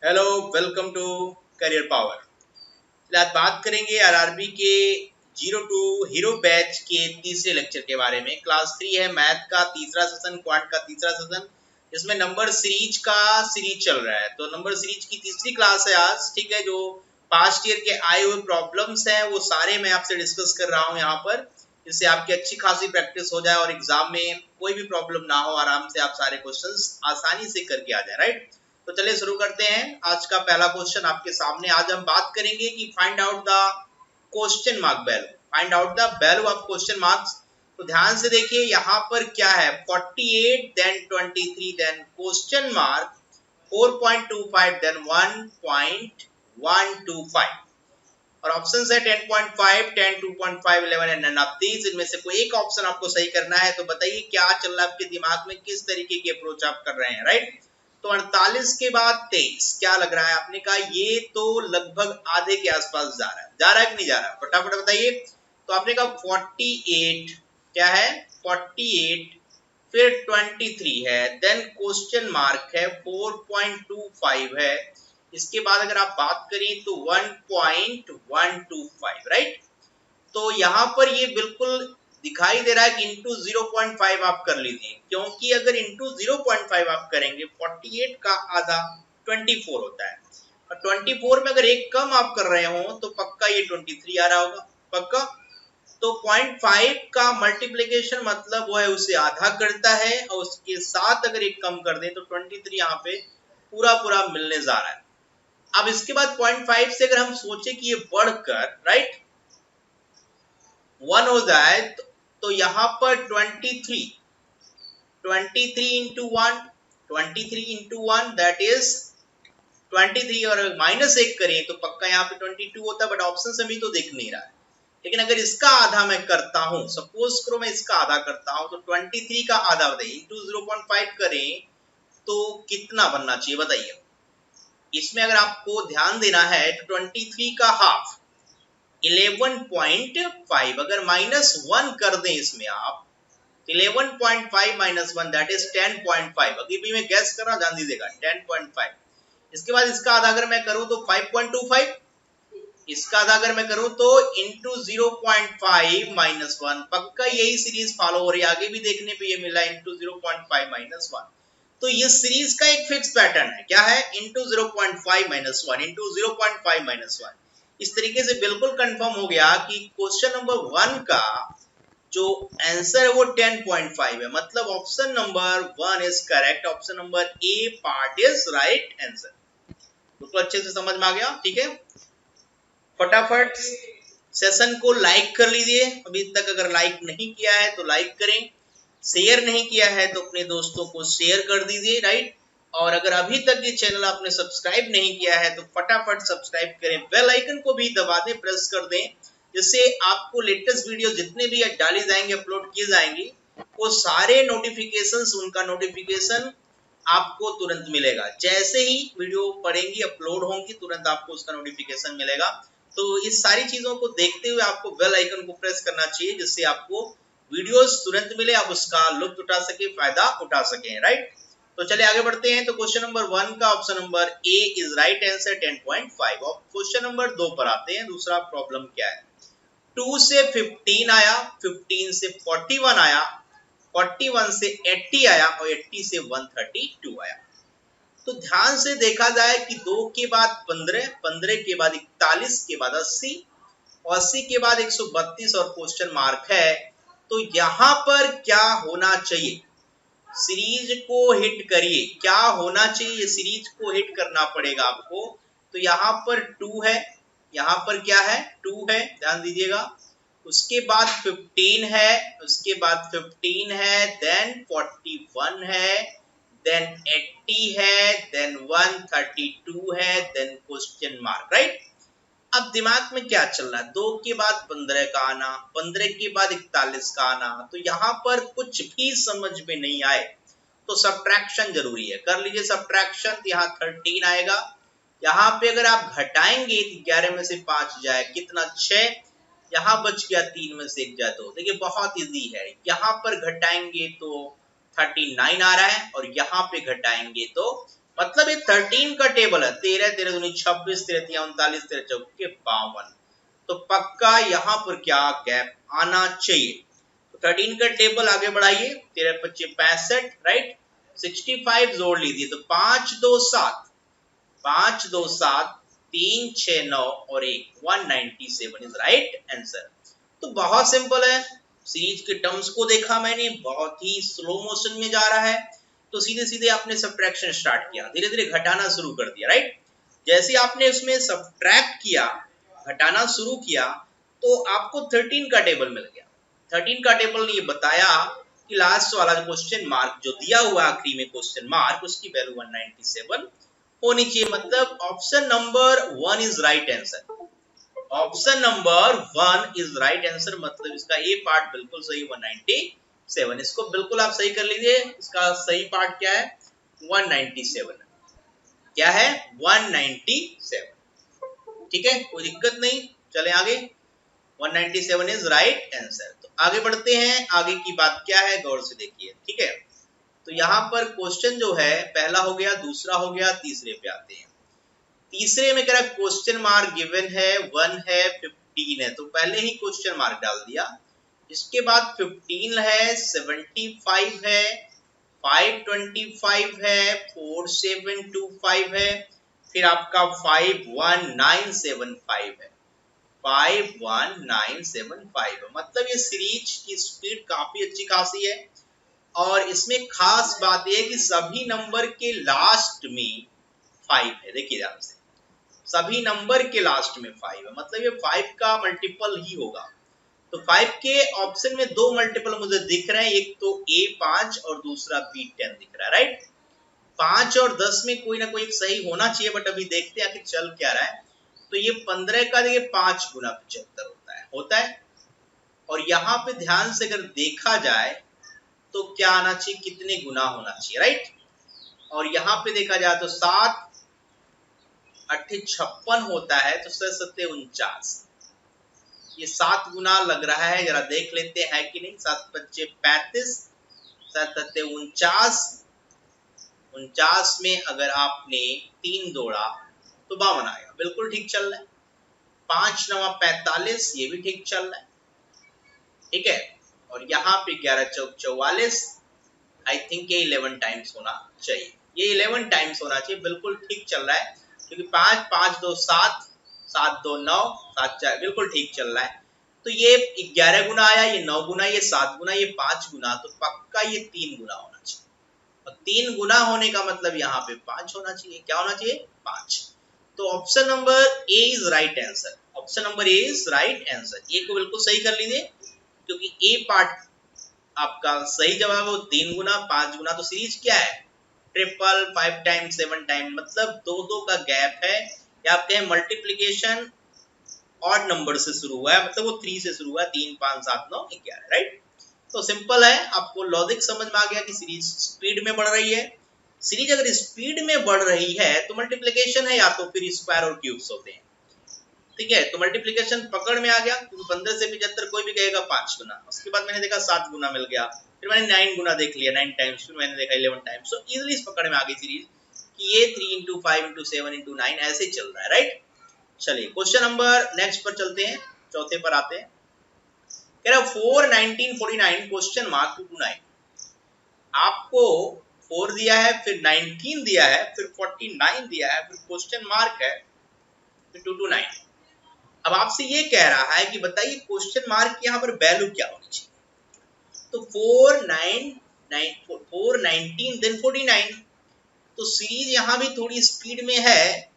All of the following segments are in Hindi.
Hello, welcome to career power. आज बात करेंगे आरआरबी के जीरो टू हीरो बैच के तीसरे लेक्चर के बारे में। क्लास 3 है, मैथ का तीसरा सेशन, क्वांट का तीसरा सेशन। इसमें नंबर सीरीज का सीरीज चल रहा है, तो नंबर सीरीज की तीसरी क्लास है आज। ठीक है, जो पास्ट ईयर के आए हुए प्रॉब्लम्स हैं वो सारे मैं आपसे डिस्कस कर रहा हूँ यहाँ पर, जिससे आपकी अच्छी खासी प्रैक्टिस हो जाए और एग्जाम में कोई भी प्रॉब्लम ना हो, आराम से आप सारे क्वेश्चंस आसानी से करके आ जाए। राइट, तो चलिए शुरू करते हैं। आज का पहला क्वेश्चन आपके सामने। आज हम बात करेंगे कि find out the question mark value, find out the value of question marks. तो ध्यान से देखिए यहाँ पर क्या है, 48 then 23 then question mark 4.25 then 1.125 और ऑप्शन है 10.5, 10, 2.5, 11 एंड नन ऑफ दीज। इनमें से कोई एक ऑप्शन आपको सही करना है। तो बताइए क्या चल रहा है आपके दिमाग में, किस तरीके की अप्रोच आप कर रहे हैं। राइट, तो 48 के बाद 23 क्या लग रहा है? आपने कहा ये तो लगभग आधे के आसपास जा रहा है, जा रहा है कि नहीं जा रहा है? फटाफट बताइए। तो आपने कहा 48 क्या है, 48 फिर 23 है, देन क्वेश्चन मार्क है, 4.25 है, इसके बाद अगर आप बात करें तो 1.125। राइट, तो यहां पर ये बिल्कुल दिखाई दे रहा है कि इंटू 0.5 आप कर लीजिए, क्योंकि अगर इंटू 0.5 आप करेंगे 48 का आधा 24 होता है, और 24 में अगर एक कम आप कर रहे हो तो पक्का ये 23 आ रहा होगा, पक्का। तो 0.5 का मल्टीप्लीकेशन मतलब वो है उसे आधा करता है, और उसके साथ अगर एक कम कर दें तो 23 यहाँ पे पूरा पूरा मिलने जा रहा है। अब इसके बाद 0.5 से अगर हम सोचे कि ये बढ़कर राइट 1 हो जाए तो यहाँ पर 23 इंटू 1, 23 इंटू 1 दैट इज 23, और माइनस एक करें तो पक्का यहाँ पे 22 होता है, बट ऑप्शन से भी तो दिख नहीं रहा है। लेकिन अगर इसका आधा मैं करता हूं, सपोज करो मैं इसका आधा करता हूं, तो 23 का आधा बताइए इंटू 0.5 करें तो कितना बनना चाहिए बताइए। इसमें अगर आपको ध्यान देना है तो 23 का हाफ 11.5, अगर -1 कर दें इसमें आप 11.5 -1 दैट इज 10.5। अभी भी मैं गैस कर रहा हूं, ध्यान दीजिएगा 10.5। इसके बाद इसका आधा अगर मैं करूं तो 5.25, इसका आधा अगर मैं करूं तो इंटू 0.5 -1, पक्का यही सीरीज फॉलो हो रही है, आगे भी देखने पे ये मिला इंटू 0.5 -1। तो ये सीरीज का एक फिक्स पैटर्न है, क्या है, इंटू 0.5 -1 इंटू 0.5 -1। इस तरीके से बिल्कुल कंफर्म हो गया कि क्वेश्चन नंबर 1 का जो आंसर है वो 10.5 है, मतलब option number 1 is correct, option number A part is right answer. बिल्कुल अच्छे से समझ में आ गया। ठीक है, फटाफट सेशन को लाइक कर लीजिए, अभी तक अगर लाइक नहीं किया है तो लाइक करें, शेयर नहीं किया है तो अपने दोस्तों को शेयर कर दीजिए। राइट, और अगर अभी तक ये चैनल आपने सब्सक्राइब नहीं किया है तो फटाफट सब्सक्राइब करें, बेल आइकन को भी दबा दें, प्रेस कर दें, जिससे आपको लेटेस्ट वीडियो जितने भी डाली जाएंगे, अपलोड किए जाएंगे, वो सारे नोटिफिकेशंस, उनका नोटिफिकेशन आपको तुरंत मिलेगा। जैसे ही वीडियो पड़ेंगी, अपलोड होंगी, तुरंत आपको उसका नोटिफिकेशन मिलेगा। तो इस सारी चीजों को देखते हुए आपको बेल आइकन को प्रेस करना चाहिए, जिससे आपको वीडियोस तुरंत मिले, आप उसका लुत्फ उठा सके, फायदा उठा सके। राइट, तो चलिए आगे बढ़ते हैं। तो क्वेश्चन नंबर 1 का option number A is right answer 10.5। और क्वेश्चन नंबर 2 पर आते हैं। दूसरा प्रॉब्लम क्या है, 2 से 15 आया, 15 से 41 आया, 41 से 80 आया, और 80 से 132 आया। तो ध्यान से देखा जाए कि 2 के बाद 15, 15 के बाद 41 के बाद 80, और 80 के बाद 132 और क्वेश्चन मार्क है। तो यहां पर क्या होना चाहिए, सीरीज को हिट करिए, क्या होना चाहिए, सीरीज को हिट करना पड़ेगा आपको। तो यहां पर 2 है, यहां पर क्या है, 2 है, ध्यान दीजिएगा। उसके बाद 15 है, उसके बाद 15 है, देन 41 है, देन 80 है, देन 132 है, देन क्वेश्चन मार्क। राइट, अब दिमाग में क्या चल रहा है, 2 के बाद 15 का आना, 15 के बाद 41 का आना, तो यहां पर कुछ भी समझ में नहीं आए तो सब्ट्रैक्शन जरूरी है, कर लीजिए सब्ट्रैक्शन। तो यहाँ 13 आएगा, यहाँ पे अगर आप घटाएंगे तो 11 में से 5 जाए कितना, 6, यहाँ बच गया 3 में से 1 जाए 2। देखिए बहुत इजी है, यहाँ पर घटाएंगे तो 39 आ रहा है, और यहाँ पे घटाएंगे तो मतलब ये 13 का टेबल है, 13 13 दूनी 26, 13 तिया 39, 13 चौके 52। तो पक्का यहाँ पर क्या गैप आना चाहिए। तो 13 का टेबल आगे बढ़ाइए, 13 25 65, राइट। 65 जोड़ लीजिए तो 5 2 7, 5 2 7, 3 6 9 और 1, 197 इज राइट आंसर। तो बहुत सिंपल है, सीरीज के टर्म्स को देखा मैंने, बहुत ही स्लो मोशन में जा रहा है, तो सीधे सीधे आपने सब्ट्रैक्शन स्टार्ट किया, धीरे धीरे घटाना शुरू कर दिया, राइट। जैसे आपने उसमें सब्ट्रैक्ट किया, घटाना शुरू किया, तो आपको 13 का टेबल मिल गया। 13 का टेबल ने ये बताया कि लास्ट वाला क्वेश्चन मार्क जो दिया हुआ आखिरी में क्वेश्चन मार्क, उसकी वैल्यू 197 होनी चाहिए। मतलब option number 1 is right answer. Option number 1 is right answer, मतलब इसका ए पार्ट बिल्कुल सही 197। इसको बिल्कुल आप सही कर लीजिए, इसका सही पार्ट क्या है 197, क्या है 197। ठीक है, कोई दिक्कत नहीं, चले आगे। 197 इज राइट आंसर। तो आगे बढ़ते हैं, आगे की बात क्या है गौर से देखिए, ठीक है। तो यहाँ पर क्वेश्चन जो है पहला हो गया, दूसरा हो गया, तीसरे पे आते हैं। तीसरे में कह रहा क्वेश्चन मार्क गिवन है 1 है 15 है, तो पहले ही क्वेश्चन मार्क डाल दिया। इसके बाद 15 है, 75 है, 525 है, 4725 है, फिर आपका 51975 है, 51975 है। मतलब ये सीरीज की स्पीड काफी अच्छी खासी है, और इसमें खास बात यह है कि सभी नंबर के लास्ट में 5 है। देखिए ध्यान से, सभी नंबर के लास्ट में 5 है, मतलब ये 5 का मल्टीपल ही होगा। तो 5 के ऑप्शन में दो मल्टीपल मुझे दिख रहे हैं, एक तो A5 और दूसरा B10 दिख रहा है, राइट। 5 और 10 में कोई ना कोई एक सही होना चाहिए, बट अभी देखते हैं कि चल क्या रहा है। तो ये 15 का देखिए 5 गुना 75 होता है। और यहाँ पे ध्यान से अगर देखा जाए तो क्या आना चाहिए, कितने गुना होना चाहिए, राइट। और यहाँ पे देखा जाए तो 7 8 56 होता है, तो 7 49, ये 7 गुना लग रहा है, जरा देख लेते हैं कि नहीं। 7 5 35, 7 49, 49 में अगर आपने 3 जोड़ा तो 52 आएगा, बिल्कुल ठीक चल रहा है। 5 9 45, ये भी ठीक चल रहा है, ठीक है। और यहाँ पे 11 चौक 44, आई थिंक ये 11 टाइम्स होना चाहिए, ये 11 टाइम्स होना चाहिए, बिल्कुल ठीक चल रहा है। क्योंकि 5 5 2 7, 7 2 9, 7 4, बिल्कुल ठीक चल रहा है। तो ये 11 गुना आया, ये 9 गुना, ये 7 गुना, ये 5 गुना, तो पक्का ये 3 गुना होना चाहिए। और 3 गुना होने का मतलब यहाँ पे 5 होना चाहिए। क्या होना चाहिए, 5। तो option number A is right answer. Option number A is right answer, A को बिल्कुल सही कर लीजिए, क्योंकि ए पार्ट आपका सही जवाब है, 3 गुना 5 गुना। तो सीरीज क्या है, ट्रिपल, 5 टाइम 7 टाइम, मतलब 2 का गैप है, या आप कहें मल्टीप्लीकेशन ऑड नंबर से शुरू हुआ है, मतलब वो 3 से शुरू हुआ है, 3 5 7 9 11, राइट। तो सिंपल है, आपको लॉजिक समझ में आ गया कि सीरीज स्पीड में बढ़ रही है। सीरीज अगर स्पीड में बढ़ रही है तो मल्टीप्लीकेशन है, या तो फिर स्क्वायर और क्यूब्स होते हैं, ठीक है। तो मल्टीप्लीकेशन पकड़ में आ गया, क्योंकि 15 से 75 कोई भी कहेगा 5 गुना। उसके बाद मैंने देखा 7 गुना मिल गया, फिर मैंने 9 गुना देख लिया, 9 टाइम्स, फिर मैंने देखा 11 टाइम्स। तो इजीली इस पकड़ में आ गई सीरीज कि ये 3 × 5 × 7 × 9 ऐसे चल रहा है, राइट। चलिए क्वेश्चन नंबर नेक्स्ट पर चलते हैं, चौथे पर आते हैं। कह रहा 4 19 49 क्वेश्चन मार्क 229। आपको 4 दिया है, फिर 19 दिया है, फिर 49 दिया है, फिर क्वेश्चन मार्क है, फिर 229। अब आपसे ये कह रहा है कि बताइए क्वेश्चन मार्क की यहाँ पर वैल्यू क्या होनी चाहिए। तो 4 19 देन 49, तो सीरीज यहाँ भी थोड़ी स्पीड में है,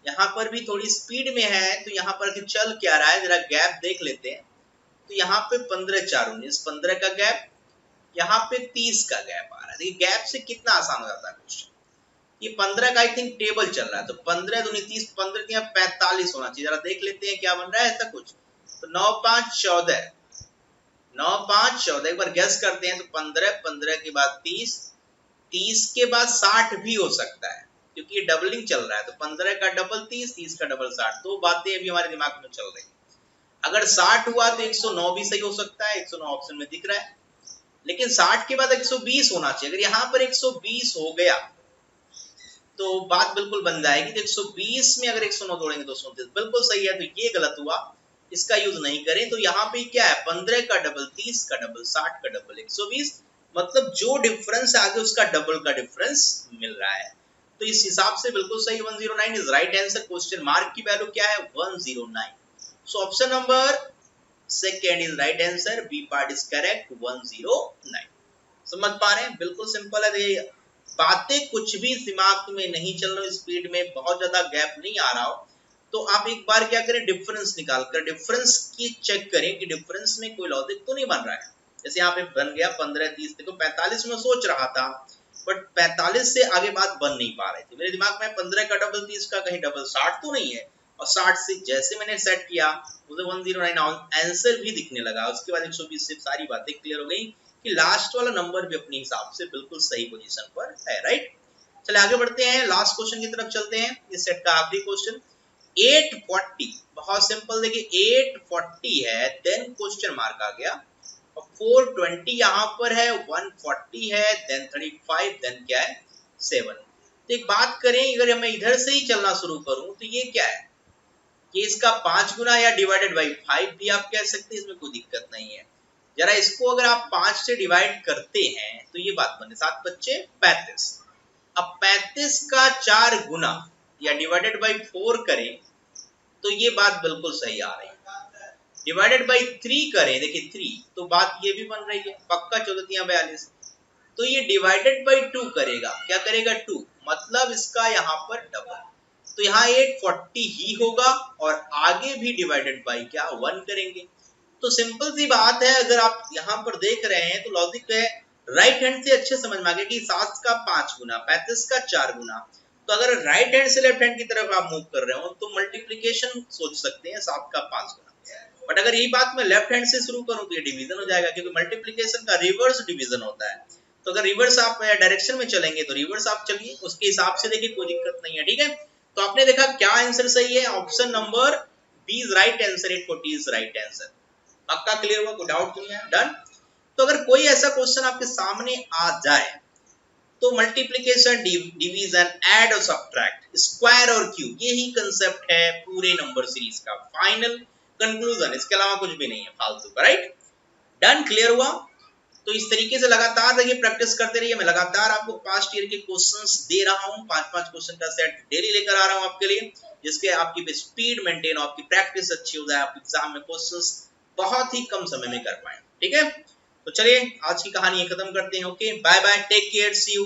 यहाँ पर भी थोड़ी स्पीड में है। तो यहाँ पर चल क्या रहा है, जरा गैप देख लेते हैं। तो यहाँ पे 15 4 19, 15 का गैप, यहाँ पे 30 का गैप आ रहा है। देखिए गैप से कितना आसान हो जाता है क्वेश्चन। ये 15 का आई थिंक टेबल चल रहा है, तो 15 दूनी 30, 15 45 होना चाहिए। जरा देख लेते हैं क्या बन रहा है ऐसा कुछ। तो 9 5 14, 9 5 14, एक बार गैस करते हैं। तो 15, 15 के बाद 30, 30 के बाद 60 भी हो सकता है, क्योंकि ये डबलिंग चल रहा है। तो 15 का डबल 30, 30 का डबल 60, दो बातें अभी हमारे दिमाग में चल रही है। अगर 60 हुआ तो 109 भी सही हो सकता है, 109 ऑप्शन में दिख रहा है। लेकिन 60 के बाद 120 होना चाहिए। अगर यहाँ पर 120 हो गया तो बात बिल्कुल बन जाएगी। तो 120 में अगर 109 जोड़ेंगे तो 129 बिल्कुल सही है, तो ये गलत हुआ, इसका यूज नहीं करें। तो यहाँ पे क्या है, 15 का डबल 30 का डबल 60 का डबल 120, मतलब जो डिफरेंस आगे उसका डबल का डिफरेंस मिल रहा है। तो इस हिसाब से बिल्कुल सही 109 is right answer. Question mark की वैल्यू क्या है, 109। So option number second is right answer, B part is correct, 109। समझ पा रहे हैं, बिल्कुल सिंपल है। ये बातें कुछ भी दिमाग में नहीं चल रही, स्पीड में बहुत ज्यादा गैप नहीं आ रहा हो, तो आप एक बार क्या करें, डिफरेंस निकाल कर डिफरेंस की चेक करें कि डिफरेंस में कोई लॉजिक तो नहीं बन रहा है। जैसे यहाँ पे बन गया 15 30, देखो 45 में सोच रहा था, बट 45 से आगे बात बन नहीं पा रही थी मेरे दिमाग में। 15 का डबल 30 का कहीं डबल 60 तो नहीं है, और 60 से जैसे मैंने सेट किया मुझे 109 आंसर भी दिखने लगा। उसके बाद 120 से सारी बातें क्लियर हो गई कि लास्ट वाला नंबर भी अपने हिसाब से बिल्कुल सही पोजीशन पर है, राइट। चलिए आगे बढ़ते हैं, लास्ट क्वेश्चन की तरफ चलते हैं, इस सेट का आखिरी क्वेश्चन। 840, बहुत सिंपल, देखिए 840 है, देन क्वेश्चन मार्क आ गया, और 420 यहाँ पर है, 140 है, देन 35, देन क्या है 7। तो एक बात करें, अगर मैं इधर से ही चलना शुरू करूं तो ये क्या है, ये इसका 5 गुना या डिवाइडेड बाई 5 भी आप कह सकते हैं, इसमें कोई दिक्कत नहीं है। जरा इसको अगर आप 5 से डिवाइड करते हैं तो ये बात बने, 7 बच्चे 35। अब 35 का 4 गुना या डिवाइडेड बाई 4 करें तो ये बात बिल्कुल सही आ रही है। डिवाइडेड बाई 3 करें, देखिए 3, तो बात ये भी बन रही है, पक्का 14 42। तो ये डिवाइडेड बाई 2 करेगा, क्या करेगा 2, मतलब इसका यहाँ पर डबल, तो यहाँ 840 ही होगा, और आगे भी डिवाइडेड बाई क्या 1 करेंगे। तो सिंपल सी बात है, अगर आप यहाँ पर देख रहे हैं तो लॉजिक है राइट हैंड से अच्छे समझ में आ गया कि 7 का 5 गुना 35 का 4 गुना। तो अगर राइट हैंड से लेफ्ट हैंड की तरफ आप मूव कर रहे हो तो मल्टीप्लीकेशन सोच सकते हैं 7 का 5 गुना। बट अगर यही बात मैं लेफ्ट हैंड से शुरू करूं तो ये डिवीजन हो जाएगा, क्योंकि मल्टीप्लीकेशन का रिवर्स डिवीजन होता है। तो अगर रिवर्स आप डायरेक्शन में चलेंगे तो रिवर्स आप चलिए, उसके हिसाब से देखिए कोई दिक्कत नहीं है, ठीक है। तो आपने देखा क्या आंसर सही है, option number B is right answer, 840 is right answer. पक्का क्लियर हुआ, कोई डाउट नहीं है, डन। तो अगर कोई ऐसा क्वेश्चन आपके सामने आ जाए तो मल्टीप्लीकेशन, डिवीजन, ऐड और सब्ट्रैक्ट, स्क्वायर और क्यूब, यही कंसेप्ट है पूरे नंबर सीरीज का, फाइनल कंक्लूजन, इसके अलावा कुछ भी नहीं है फालतू का, राइट। डन, क्लियर हुआ। तो इस तरीके से लगातार देखिए प्रैक्टिस करते रहिए, मैं लगातार आपको पास्ट ईयर के क्वेश्चंस दे रहा हूं, 5-5 क्वेश्चन का सेट डेली लेकर आ रहा हूं आपके लिए, जिसके आपकी स्पीड मेंटेन हो, आपकी प्रैक्टिस अच्छी हो जाए, आप एग्जाम में क्वेश्चंस बहुत ही कम समय में कर पाए, ठीक है। तो चलिए आज की कहानी खत्म करते हैं, okay, bye bye, take care, see you.